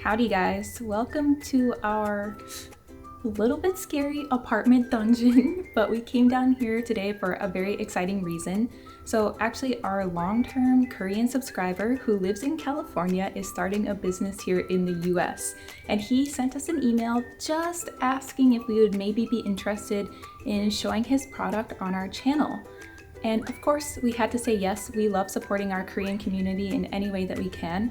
Howdy guys, welcome to our little bit scary apartment dungeon, but we came down here today for a very exciting reason. So actually our long-term Korean subscriber who lives in California is starting a business here in the US, and he sent us an email just asking if we would maybe be interested in showing his product on our channel. And of course we had to say yes, we love supporting our Korean community in any way that we can.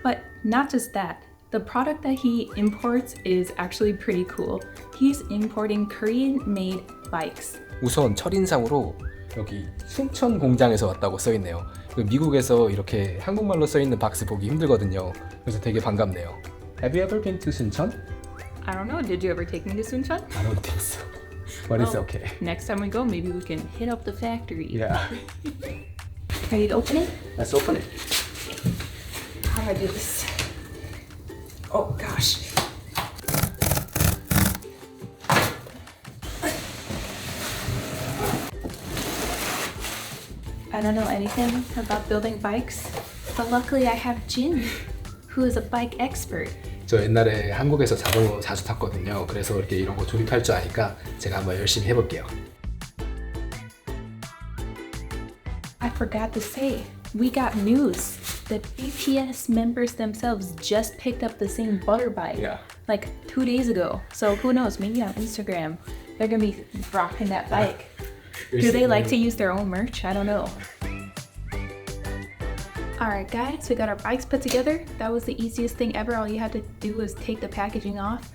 But not just that, the product that he imports is actually pretty cool. He's importing Korean-made bikes. 우선 첫인상으로 여기 순천 공장에서 왔다고 써있네요. 미국에서 이렇게 한국말로 써있는 박스 보기 힘들거든요. 그래서 되게 반갑네요. Have you ever been to 순천? I don't know, did you ever take me to Suncheon? I don't think so. But it's okay. Next time we go, maybe we can hit up the factory. Yeah. Ready to open it? Let's open it. How do I do this? Oh gosh. I don't know anything about building bikes, but luckily I have Jin, who is a bike expert. 저 옛날에 한국에서 자전거 자주 탔거든요. 그래서 이렇게 이런 거 조립할 줄 아니까 제가 한번 열심히 해볼게요. I forgot to say, we got news. The BTS members themselves just picked up the same butter bike like 2 days ago. So who knows, maybe on Instagram they're gonna be rocking that bike. Do they like to use their own merch? I don't know. Alright guys, we got our bikes put together. That was the easiest thing ever. All you had to do was take the packaging off.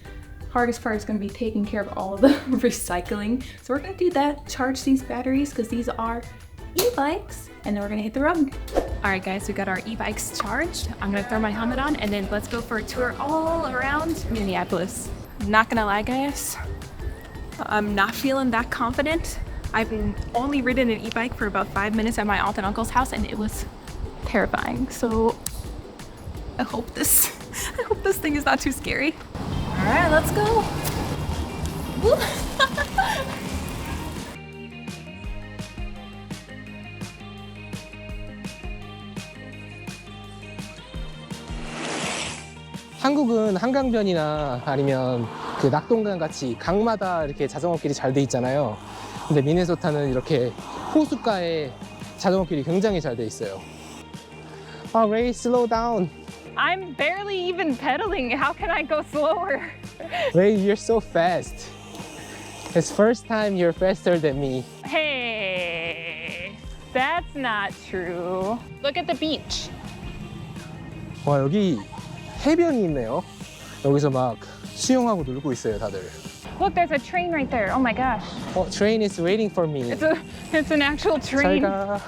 Hardest part is going to be taking care of all of the recycling. So we're going to do that, charge these batteries because these are e-bikes, and then we're going to hit the road. Alright guys, we got our e-bikes charged. I'm going to throw my helmet on and then let's go for a tour all around Minneapolis. Not gonna lie guys, I'm not feeling that confident. I've only ridden an e-bike for about 5 minutes at my aunt and uncle's house and it was terrifying. So I hope this thing is not too scary. All right, let's go. Woo. 한국은 한강변이나 아니면 그 낙동강 같이 강마다 이렇게 자전거길이 잘 돼 있잖아요. 근데 미네소타는 이렇게 호숫가에 자전거길이 굉장히 잘 돼 있어요. Raye, slow down. I'm barely even pedaling. How can I go slower? Raye, you're so fast. It's first time you're faster than me. Hey, that's not true. Look at the beach. 와, 여기 해변이 있네요. 여기서 막 수영하고 놀고 있어요, 다들. Look, there's a train right there. Oh my gosh. Train is waiting for me. It's an actual train. 잘 가.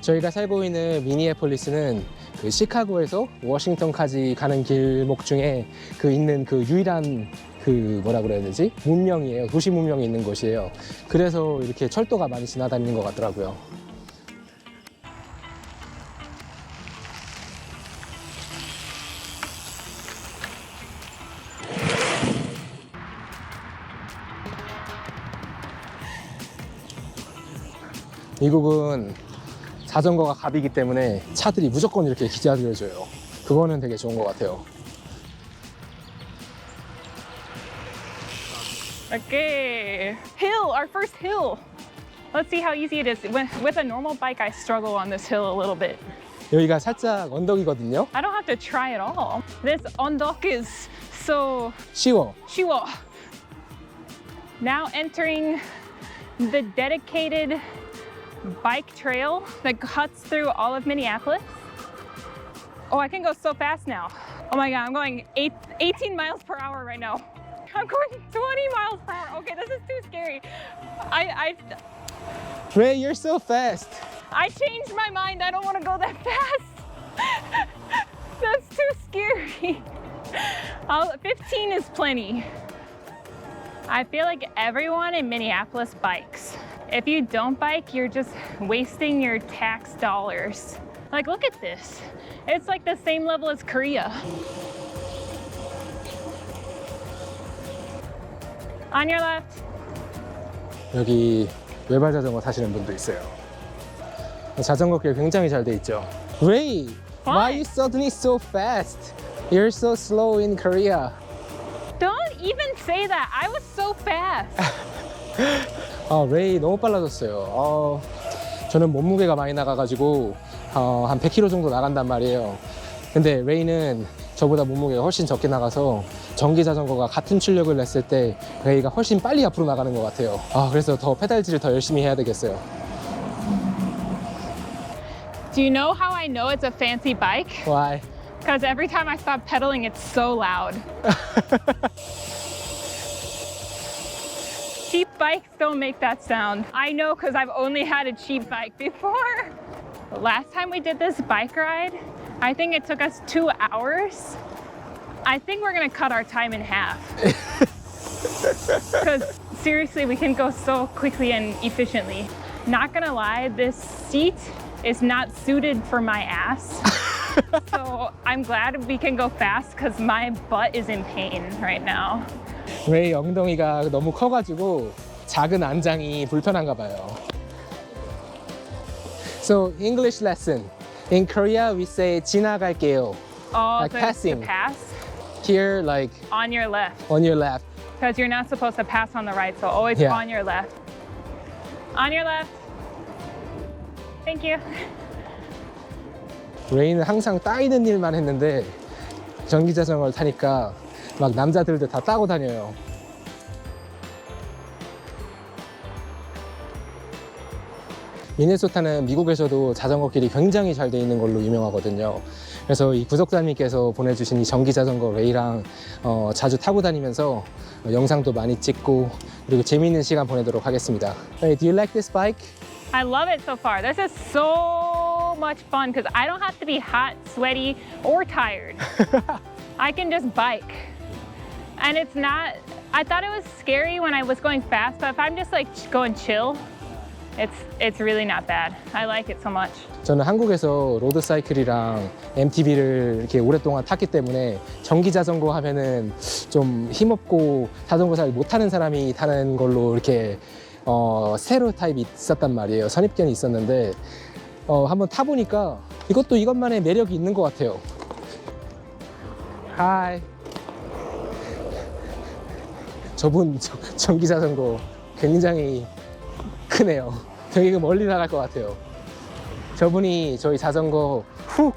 저희가 살고 있는 미니애폴리스는 그 시카고에서 워싱턴까지 가는 길목 중에 그 있는 그 유일한 그 뭐라 그래야 되지? 문명이에요. 도시 문명이 있는 곳이에요. 그래서 이렇게 철도가 많이 지나다니는 것 같더라고요. 미국은 자전거가 값이기 때문에 차들이 무조건 이렇게 기다려줘요. 그거는 되게 좋은 것 같아요. Okay, hill, our first hill. Let's see how easy it is. With a normal bike, I struggle on this hill a little bit. 여기가 살짝 언덕이거든요. I don't have to try at all. This 언덕 is so 쉬워. Now entering the dedicated bike trail that cuts through all of Minneapolis. Oh, I can go so fast now. Oh my God, I'm going 18 miles per hour right now. I'm going 20 miles per hour. Okay, this is too scary. Raye, you're so fast. I changed my mind. I don't want to go that fast. That's too scary. 15 is plenty. I feel like everyone in Minneapolis bikes. If you don't bike, you're just wasting your tax dollars. Like, look at this. It's like the same level as Korea. On your left. 여기 외발 자전거 타시는 분도 있어요. 자전거길 굉장히 잘 돼 있죠. Raye, Why are you suddenly so fast? You're so slow in Korea. Don't even say that. I was so fast. 레이 너무 빨라졌어요. 저는 몸무게가 많이 나가가지고 한 100kg 정도 나간단 말이에요. 근데 레이는 저보다 몸무게가 훨씬 적게 나가서 전기 자전거가 같은 출력을 냈을 때 레이가 훨씬 빨리 앞으로 나가는 것 같아요. 그래서 더 페달질을 더 열심히 해야 되겠어요. Do you know how I know it's a fancy bike? Why? Because every time I stop pedaling, it's so loud. Cheap bikes don't make that sound. I know because I've only had a cheap bike before. The last time we did this bike ride, I think it took us 2 hours. I think we're gonna cut our time in half. Because seriously, we can go so quickly and efficiently. Not gonna lie, this seat is not suited for my ass. So I'm glad we can go fast because my butt is in pain right now. 레이 엉덩이가 너무 커가지고 작은 안장이 불편한가 봐요. So English lesson. In Korea we say 지나갈게요. Oh, Like so passing. to pass Here like on your left. on your left. Because you're not supposed to pass on the right, so always Yeah. on your left. On your left. Thank you. 레이는 항상 따이는 일만 했는데 전기 자전거를 타니까 막 남자들도 다 따고 다녀요. 미네소타는 미국에서도 자전거 길이 굉장히 잘 돼 있는 걸로 유명하거든요. 그래서 이 구독자님께서 보내주신 이 전기 자전거 레이랑 자주 타고 다니면서 영상도 많이 찍고 그리고 재미있는 시간 보내도록 하겠습니다. Hey, do you like this bike? I love it so far. This is so much fun because I don't have to be hot, sweaty, or tired. I can just bike. And it's not, I thought it was scary when I was going fast, but if I'm just like going chill, it's really not bad. I like it so much. 저는 한국에서 로드사이클이랑 MTB를 이렇게 오랫동안 탔기 때문에 전기 자전거 하면은 좀 힘없고 자전거 잘 못하는 사람이 타는 걸로 이렇게 스테레오타입이 있었단 말이에요. 선입견이 있었는데 한번 타보니까 이것도 이것만의 매력이 있는 것 같아요. 하이. 저분 전기 자전거 굉장히 크네요. 되게 멀리 나갈 것 같아요. 저분이 저희 자전거 훅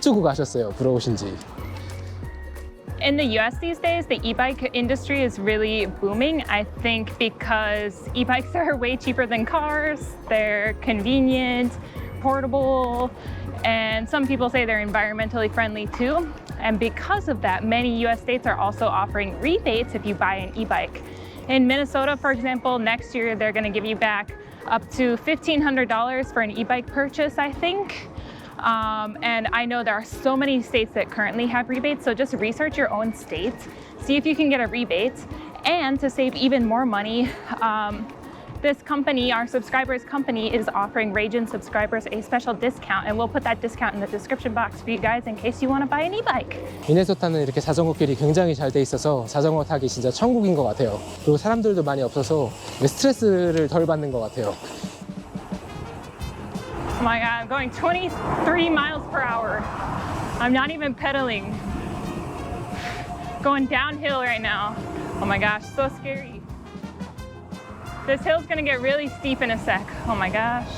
주고 가셨어요. 부러우신지. In the US these days, the e-bike industry is really booming, I think because e-bikes are way cheaper than cars, they're convenient, portable, and some people say they're environmentally friendly too. And because of that, many US states are also offering rebates if you buy an e-bike. In Minnesota, for example, next year they're going to give you back up to $1,500 for an e-bike purchase, I think. And I know there are so many states that currently have rebates, so just research your own states, see if you can get a rebate. And to save even more money, this company, our subscribers company, is offering Raye Jin subscribers a special discount, and we'll put that discount in the description box for you guys in case you want to buy an e-bike. 미네소타는 이렇게 자전거 길이 굉장히 잘 돼 있어서 자전거 타기 진짜 천국인 것 같아요. 그리고 사람들도 많이 없어서 스트레스를 덜 받는 것 같아요. Oh my God, I'm going 23 miles per hour. I'm not even pedaling. Going downhill right now. Oh my gosh, so scary. This hill's gonna get really steep in a sec. Oh my gosh.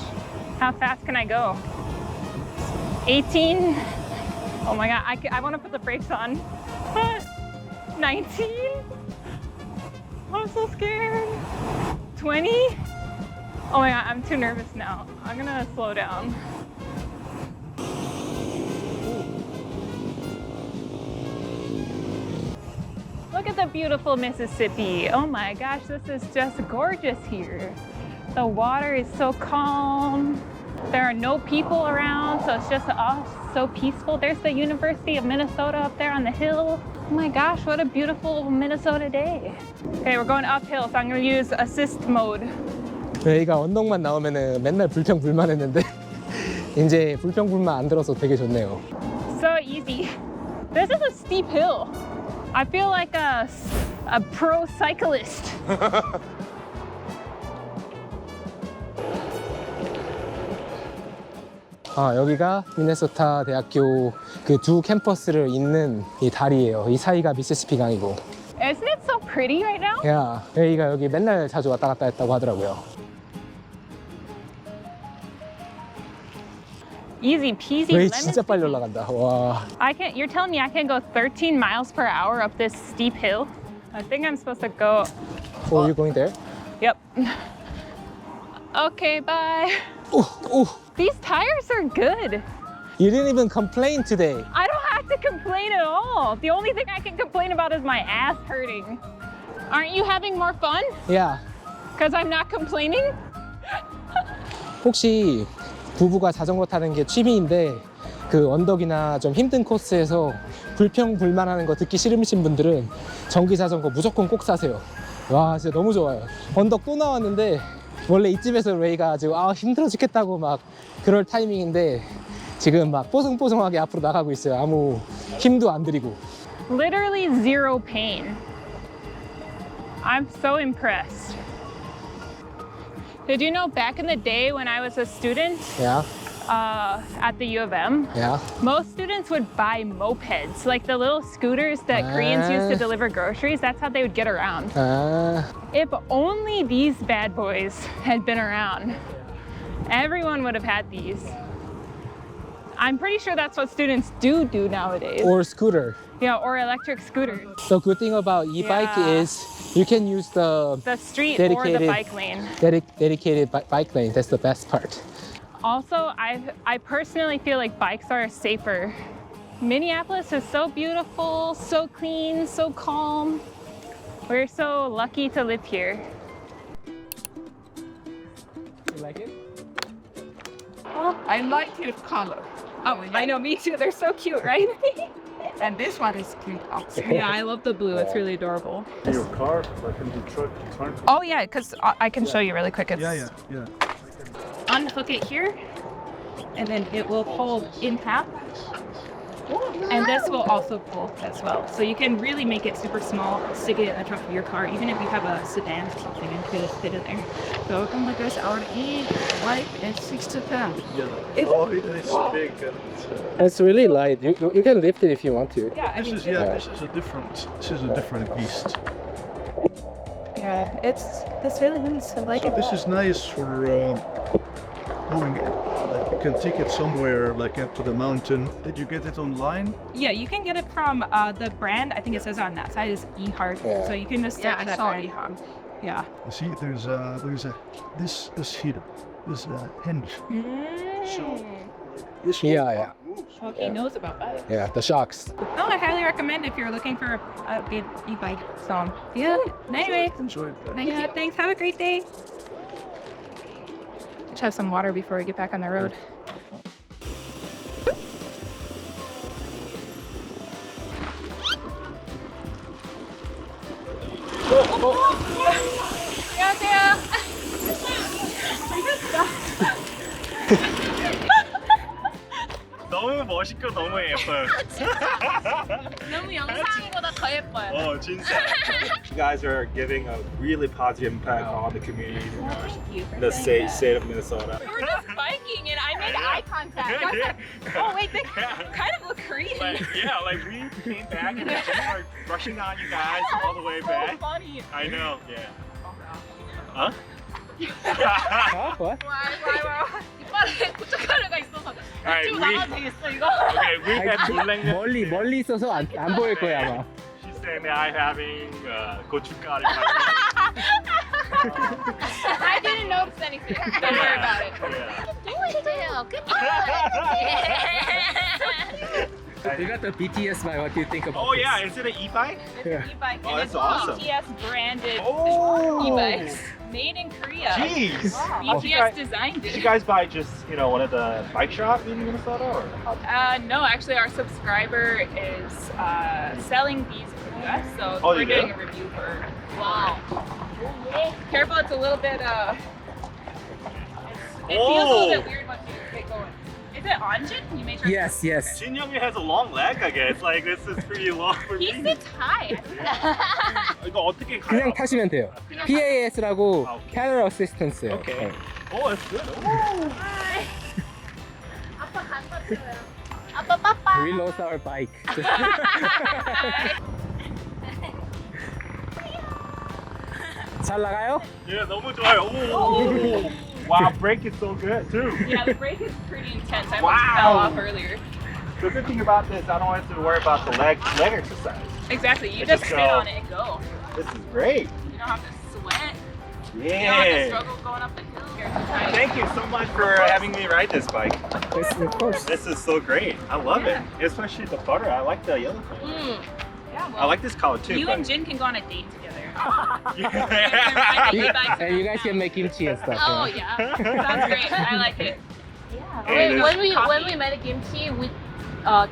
How fast can I go? 18? Oh my God, I wanna put the brakes on. 19? I'm so scared. 20? Oh my God, I'm too nervous now. I'm gonna slow down. Look at the beautiful Mississippi. Oh my gosh, this is just gorgeous here. The water is so calm. There are no people around, so it's just all so peaceful. There's the University of Minnesota up there on the hill. Oh my gosh, what a beautiful Minnesota day. Okay, we're going uphill, so I'm gonna use assist mode. 레이가 언덕만 나오면은 맨날 불평불만했는데 이제 불평불만 안 들어서 되게 좋네요. So easy. This is a steep hill. I feel like a pro cyclist. 여기가 미네소타 대학교 그 두 캠퍼스를 잇는 이 다리예요. 이 사이가 미시시피 강이고. Isn't it so pretty right now? 야, 레이가 여기 맨날 자주 왔다 갔다 했다고 하더라고요. Easy peasy 레이 lemon 진짜 빨리 squeezy. 올라간다. 와. You're telling me I can go 13 miles per hour up this steep hill? I think I'm supposed to go. Oh, you going there? Yep. Okay, bye. 오, 오. These tires are good. You didn't even complain today. I don't have to complain at all. The only thing I can complain about is my ass hurting. Aren't you having more fun? 야, Because I'm not complaining? 혹시 부부가 자전거 타는 게 취미인데 그 언덕이나 좀 힘든 코스에서 불평불만하는 거 듣기 싫으신 분들은 전기 자전거 무조건 꼭 사세요. 와, 진짜 너무 좋아요. 언덕 또 나왔는데 원래 이집에서 레이가 지금 힘들어 죽겠다고 막 그럴 타이밍인데 지금 막 뽀송뽀송하게 앞으로 나가고 있어요. 아무 힘도 안 들이고. Literally zero pain. I'm so impressed. Did you know back in the day when I was a student 야, at the U of M, 야. most students would buy mopeds, like the little scooters that Koreans use to deliver groceries. That's how they would get around. If only these bad boys had been around, everyone would have had these. I'm pretty sure that's what students do nowadays. Or scooter. Yeah, or electric scooters. The good thing about e-bike Yeah. is you can use the The street or the Dedicated. bike lane. dedicated bike lane. That's the best part. Also, I personally feel like bikes are safer. Minneapolis is so beautiful, so clean, so calm. We're so lucky to live here. You like it? I like your color. Oh, I know, me too. They're so cute, right? And this one is cute also. Yeah, I love the blue. It's really adorable. Your car, like in the truck, trunk. Oh yeah, because I can show you really quick. It's Yeah. unhook it here, and then it will fold in half. And this will also fold as well. So you can really make it super small, stick it in the trunk of your car, even if you have a sedan or something, and fit it there. Welcome because our e-bike is 6 to 10. Oh, it is big. It's really light. You can lift it if you want to. Yeah, I This mean, is this is a different beast. Yeah, that's really nice. I like So it. this is nice for going. Like you can take it somewhere, like up to the mountain. Did you get it online? yeah, you can get it from the brand. I think it says on that side is ehearts. Yeah. So you can just Yeah, search I that saw brand. ehearts. Yeah. You see, there's a this here, this hinge. This Yeah. Well, he knows about that. Yeah, the shocks. No, I highly recommend if you're looking for a good e-bike. So yeah. Anyway, Enjoy it. yeah, thanks. Have a great day. Let's have some water before we get back on the road. 안녕하세요. 너무 멋있고 너무 예뻐요. 너무 영상보다 더 예뻐요. 진짜. You guys are giving a really positive impact on the community, the state of Minnesota. We were just biking and I made eye contact. I was like, oh wait, they kind of look Korean. Like, yeah, like we came back and we were rushing on you guys all the way so back. funny. I know, yeah. Huh? What? 이빨에 고춧가루가 있어서 Alright, 이쪽으로 나가도 되겠어 이거? Okay, we had 멀리 있어서 안 보일 거야 아마. She's saying that I'm having 고춧가루. I didn't notice anything. Don't worry about it. You got the BTS bike. What do you think about Oh yeah, is it an e-bike? E-bike. Oh, and that's it's awesome. BTS branded Oh. e-bikes. Made in Korea. Jeez. BTS designed Did it. you guys buy just, one of the bike shops in Minnesota or how? No, actually our subscriber is selling these in the US, so Oh, we're you do? doing a review for Wow. Careful, it's a little bit it feels a little bit weird once you get going. Is it Anjin? You made sure. Yes. Jin Young has a long leg, I guess. Like this is pretty long for He me. sits high. 이거 어떻게 가요? 그냥 타시면 돼요. PAS라고 아, 오케이. Pedal Assistance. Okay. Oh, that's good. Oh. We lost our bike. 잘 나가요? Yeah, 너무 좋아요. 오. Wow, brake is so good too. Yeah, the brake is pretty intense. I Wow. almost fell off earlier. The good thing about this, I don't have to worry about the leg exercise. Exactly. You I just just sit go. on it and go. This is great. You don't have to sweat. You don't have to Yeah. struggle going up the hill. You're trying. Thank you so much for having me ride this bike. Yes, of course. This is so great. I love it, especially the butter. I like the yellow color. Yeah, I like this color too. You but- and Jin can go on a date together. Yeah. And you guys can make kimchi and stuff. Oh yeah. yeah, sounds great. I like it. Hey, this- When we made kimchi, we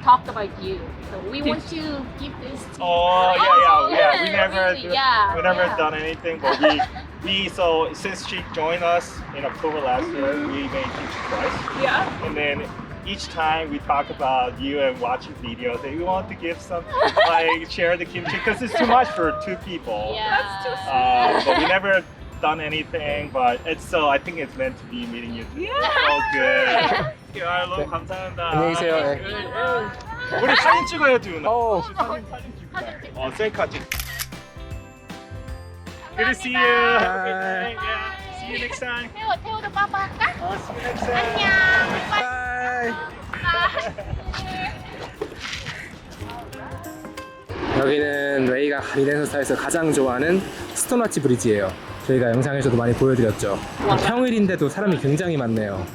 talked about you. So we want to give this to Oh yeah. We yeah, never, really, yeah, we never yeah. done anything, but we so since she joined us in October last year, we made kimchi twice, Yeah. and then each time we talk about you and watching videos, and we want to give some like share the kimchi because it's too much for 2 people. Yeah. But we never done anything, but it's so I think it's meant to be meeting you. So good. 야, 너무 감사합니다. 안녕히 계세요. 네. 우리 사진 찍어야지 오늘. 어. 사진 찍고. 셀카 찍. Good to see you. Have a good night. Yeah. See you next time. 태호도 빠빠 할까? See you next time. Bye. 여기는 레이가 미네소타에서 가장 좋아하는 스톤아치 브리지예요. 저희가 영상에서도 많이 보여드렸죠. 평일인데도 사람이 굉장히 많네요.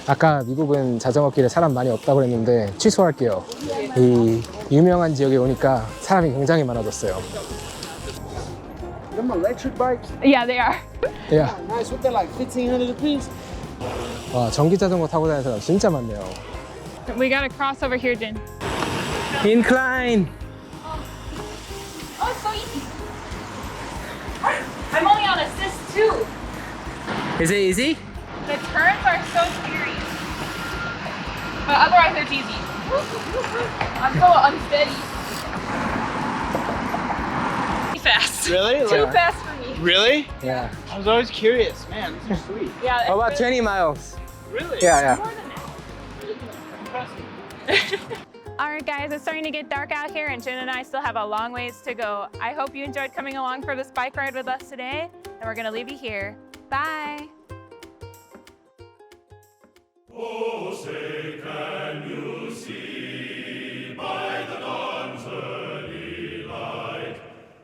아까 미국은 자전거길에 사람 많이 없다고 그랬는데 취소할게요. 이 유명한 지역에 오니까 사람이 굉장히 많아졌어요. Them electric bikes, Yeah, they are. 야, nice. What they're like, 1,500 a piece? 와, 전기 자전거 타고 다니는 사람 진짜 많네요. We gotta cross over here, Jin. Incline. Oh, it's so easy. I'm only on assist 2. Is it easy? The turns are so scary. But otherwise, it's easy. I'm so unsteady. Fast. Really? Too Like, fast for me. really? Yeah. I was always curious. Man, this is sweet. Yeah. How about 20 miles? Really? Yeah. Alright guys, it's starting to get dark out here and Jin and I still have a long ways to go. I hope you enjoyed coming along for this bike ride with us today, and we're gonna leave you here. Bye! Oh, say can you see